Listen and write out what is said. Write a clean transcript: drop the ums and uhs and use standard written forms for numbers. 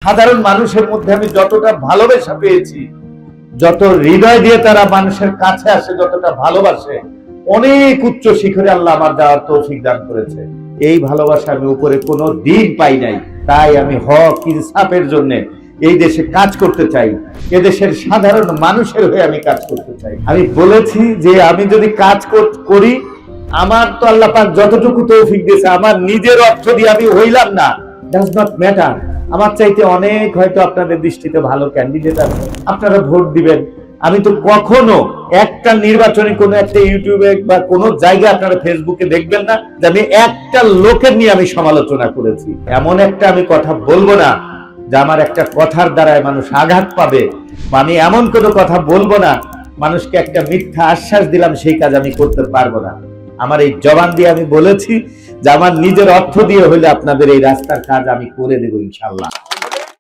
সাধারণ মানুষের মধ্যে আমি যতটা ভালোবাসা পেয়েছি, যত হৃদয় দিয়ে তারা মানুষের কাছে আসে, যতটা ভালোবাসে, অনেক উচ্চ শিখরে আল্লাহ আমার যাওয়ার তৌফিক দান করেছে। এই ভালোবাসা আমি উপরে কোনো দিন পাই নাই। তাই আমি হক ইনসাফের জন্য এই দেশে কাজ করতে চাই, এদেশের সাধারণ মানুষের হয়ে আমি কাজ করতে চাই। আমি বলেছি যে আমি যদি কাজ করি, আমার তো আল্লাহ পাক যতটুকু তৌফিক দিয়েছে, আমার নিজের অর্থ দিয়ে আমি হইলাম না, ডাজ নট ম্যাটার। আমার চাইতে অনেক হয়তো আপনাদের দৃষ্টিতে ভালো ক্যান্ডিডেট আছে, আপনারা ভোট দিবেন। আমি তো কখনো একটা নির্বাচনে কোনো একটা ইউটিউবে বা কোনো জায়গায় আপনারা ফেসবুকে দেখবেন না যে আমি একটা লোকের নিয়ে আমি সমালোচনা করেছি। এমন একটা আমি কথা বলবো না যে আমার একটা কথার দ্বারায় মানুষ আঘাত পাবে, বা আমি এমন কোনো কথা বলবো না মানুষকে একটা মিথ্যা আশ্বাস দিলাম সেই কাজ আমি করতে পারবো না। আমার এই জবান দিয়ে আমি বলেছি যে আমার নিজের অর্থ দিয়ে হলে আপনাদের এই রাস্তার কাজ আমি করে দেবো ইনশাআল্লাহ।